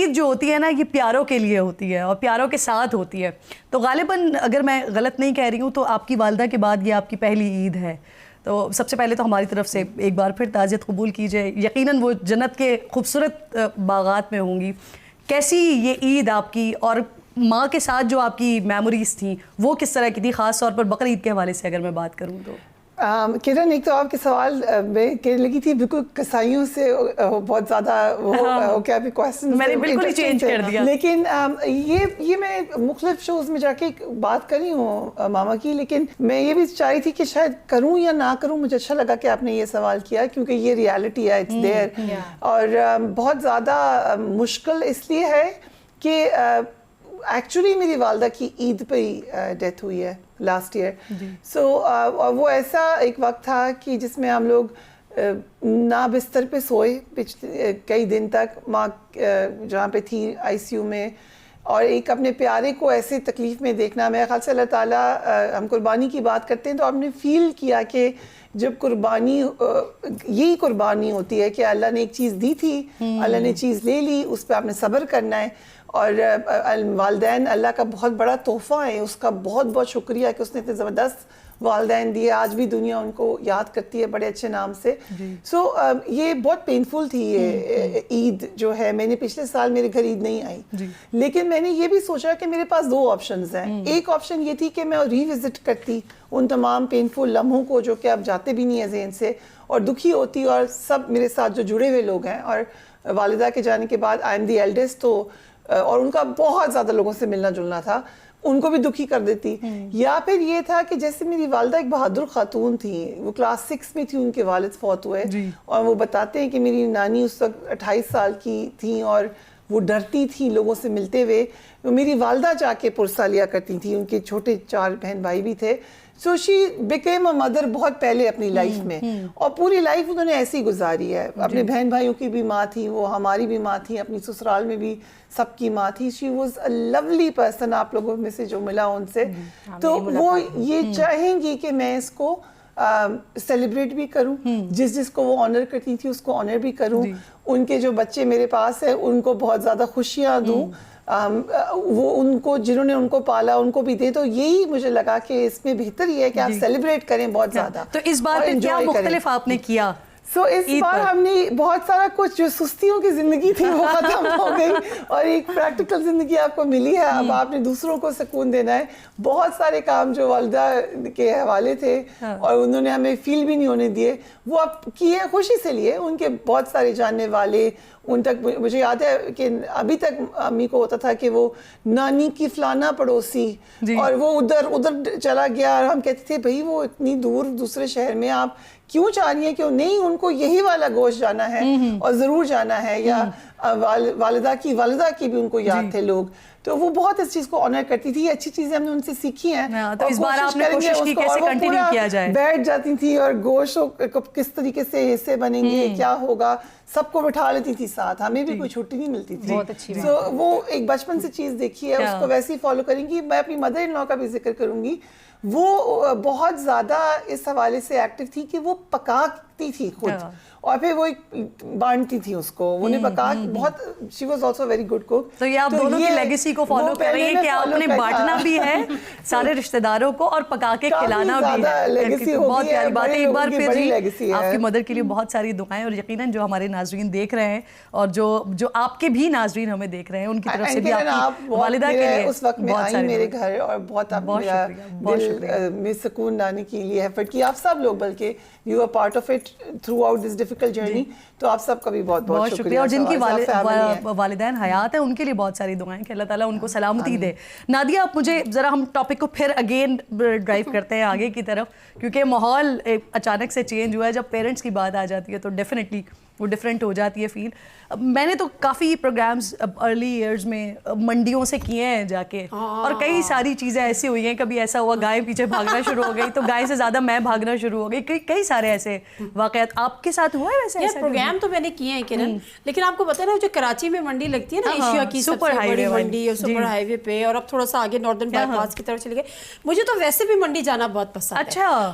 عید جو ہوتی ہے نا یہ پیاروں کے لیے ہوتی ہے اور پیاروں کے ساتھ ہوتی ہے. تو غالباً اگر میں غلط نہیں کہہ رہی ہوں تو آپ کی والدہ کے بعد یہ آپ کی پہلی عید ہے. تو سب سے پہلے تو ہماری طرف سے ایک بار پھر تعزیت قبول کیجئے. یقیناً وہ جنت کے خوبصورت باغات میں ہوں گی. کیسی یہ عید آپ کی اور ماں کے ساتھ جو آپ کی میموریز تھیں وہ کس طرح کی تھی, خاص طور پر بقرعید کے حوالے سے اگر میں بات کروں تو؟ کرن, ایک تو آپ کے سوال میں کہنے لگی تھی بالکل کسائیوں سے بہت زیادہ وہ کیا بھی کویسچن میں نے بالکل ہی چینج کر دیا. لیکن یہ میں مختلف شوز میں جا کے بات کری ہوں ماما کی, لیکن میں یہ بھی چاہ رہی تھی کہ شاید کروں یا نہ کروں. مجھے اچھا لگا کہ آپ نے یہ سوال کیا کیونکہ یہ ریالٹی ہے, اٹس دیئر. اور بہت زیادہ مشکل اس لیے ہے کہ ایکچولی میری والدہ کی عید پہ ہی ڈیتھ ہوئی ہے لاسٹ ایئر. سو وہ ایسا ایک وقت تھا کہ جس میں ہم لوگ نہ بستر پہ سوئے کئی دن تک, ماں جہاں پہ تھی آئی سی یو میں, اور ایک اپنے پیارے کو ایسے تکلیف میں دیکھنا. میرے خیال سے اللہ تعالیٰ, ہم قربانی کی بات کرتے ہیں تو ہم نے فیل کیا کہ جب قربانی, یہی قربانی ہوتی ہے کہ اللہ نے ایک چیز دی تھی, اللہ نے چیز لے لی, اس پہ آپ نے صبر کرنا ہے. اور والدین اللہ کا بہت بڑا تحفہ ہے, اس کا بہت بہت شکریہ کہ اس نے اتنے زبردست والدین دیے. آج بھی دنیا ان کو یاد کرتی ہے بڑے اچھے نام سے. سو یہ بہت پینفل تھی یہ عید جو ہے. میں نے پچھلے سال میرے گھر عید نہیں آئی, لیکن میں نے یہ بھی سوچا کہ میرے پاس دو آپشنز ہیں. ایک آپشن یہ تھی کہ میں ری وزٹ کرتی ان تمام پینفل لمحوں کو جو کہ اب جاتے بھی نہیں ہیں ذہن سے, اور دکھی ہوتی, اور سب میرے ساتھ جو جڑے ہوئے لوگ ہیں. اور والدہ کے جانے کے بعد آئی ایم دی ایلڈسٹ, تو اور ان کا بہت زیادہ لوگوں سے ملنا جلنا تھا, ان کو بھی دکھی کر دیتی. یا پھر یہ تھا کہ جیسے میری والدہ ایک بہادر خاتون تھی, وہ کلاس 6 میں تھی, ان کے والد فوت ہوئے, اور وہ بتاتے ہیں کہ میری نانی اس وقت 28 سال کی تھیں اور وہ ڈرتی تھی لوگوں سے ملتے ہوئے. میری والدہ جا کے پرسہ لیا کرتی تھی, ان کے چھوٹے 4 بہن بھائی بھی تھے. سو شی بیکیم اے مدر بہت پہلے اپنی لائف میں, اور پوری لائف انہوں نے ایسی گزاری ہے. اپنے بہن بھائیوں کی بھی ماں تھی, وہ ہماری بھی ماں تھی, اپنی سسرال میں بھی سب کی ماں تھی. She was a lovely person. آپ لوگوں میں سے جو ملا ان سے, تو وہ یہ چاہیں گی کہ میں اس کو سیلیبریٹ بھی کروں, جس کو وہ آنر کرتی تھی اس کو آنر بھی کروں. ان کے جو بچے میرے پاس ہیں ان کو بہت زیادہ خوشیاں دوں, وہ ان کو جنہوں نے ان کو پالا ان کو بھی دے. تو یہی مجھے لگا کہ اس میں بہتر یہ ہے کہ آپ سیلیبریٹ کریں بہت زیادہ. تو اس بار پہ کیا مختلف آپ نے کیا؟ سو اس بار ہم نے بہت سارا کچھ, جو سستیوں کی زندگی تھی وہ ختم ہو گئی, اور ایک پریکٹیکل زندگی آپ کو ملی ہے. اب آپ نے دوسروں کو سکون دینا ہے. بہت سارے کام جو والدہ کے حوالے تھے اور انہوں نے ہمیں فیل بھی نہیں ہونے دیے, وہ آپ کیے, خوشی سے لیے. ان کے بہت سارے جاننے والے, ان تک مجھے یاد ہے کہ ابھی تک امی کو ہوتا تھا کہ وہ نانی کی فلانا پڑوسی, اور وہ ادھر چلا گیا, اور ہم کہتے تھے بھائی وہ اتنی دور دوسرے شہر میں آپ کیوں چاہ رہی ہیں, کیوں نہیں, ان کو یہی والا گوشت جانا ہے اور ضرور جانا ہے. یا والدہ کی بھی ان کو یاد تھے لوگ, تو وہ بہت اس چیز کو آنر کرتی تھی. اچھی چیزیں ہم نے ان سے سیکھی ہیں. تو اس بار آپ نے کوشش کی کیسے کنٹینیو کیا جائے. بیٹھ جاتی تھی اور گوشت کس طریقے سے حصے بنیں گے, کیا ہوگا, سب کو بٹھا لیتی تھی ساتھ. ہمیں بھی کوئی چھٹی نہیں ملتی تھی. تو وہ ایک بچپن سے چیز دیکھی ہے, اس کو ویسے ہی فالو کریں گی. میں اپنی مدر ان لا کا بھی ذکر کروں گی. وہ بہت زیادہ اس حوالے سے ایکٹیو تھی کہ وہ پکاتی تھی خود, اور پھر وہ بانٹتی تھی اس کو. وہ نے پکا بہت, she was also very good cook. تو یہ آپ دونوں کی لیگیسی کو فالو کر رہی ہیں کہ آپ نے بانٹنا بھی ہے سارے رشتہ داروں کو اور پکا کے کھلانا بھی ہے. بہت پیاری بات ہے. ایک بار پھر جی آپ کی مدر کے لیے بہت ساری دعائیں, اور یقیناً جو ہمارے ناظرین دیکھ رہے ہیں اور جو آپ کے بھی ناظرین ہمیں دیکھ رہے ہیں, ان کی طرف سے بھی آپ کی والدہ کے لیے اس وقت میں آئی میرے گھر, اور بہت دل میں سکون لانے کے لیے ایفرٹ کی آپ سب لوگ, بلکہ you are part of it throughout this difficult journey. تو آپ سب کا بھی بہت بہت شکریہ. اور جن کی والدین حیات ہیں ان کے لیے بہت ساری دعائیں کہ اللہ تعالیٰ ان کو سلامتی دے. نادیہ, آپ مجھے ذرا, ہم ٹاپک کو پھر اگین ڈرائیو کرتے ہیں آگے کی طرف, کیونکہ ماحول اچانک سے چینج ہوا ہے. جب پیرنٹس کی بات آ جاتی ہے تو ڈیفینیٹلی وہ ڈفرینٹ ہو جاتی ہے فیل. میں نے تو کافی پروگرامز ارلی ایئرز میں منڈیوں سے کیے ہیں جا کے, اور کئی ساری چیزیں ایسی ہوئی ہیں. کبھی ایسا ہوا گائے پیچھے بھاگنا شروع ہو گئی تو گائے سے زیادہ میں بھاگنا شروع ہو گئی. کئی سارے ایسے واقعات آپ کے ساتھ ہوا ہے ویسے؟ پروگرام تو میں نے کیے ہیں کرن, لیکن آپ کو پتہ ہے نا جو کراچی میں منڈی لگتی ہے نا, ایشیا کی سب سے بڑی منڈی, اور سپر ہائی وے پہ, اور اب تھوڑا سا آگے ناردرن بائی پاس کی طرف چلے گئے. مجھے تو ویسے بھی منڈی جانا بہت پسند ہے. اچھا.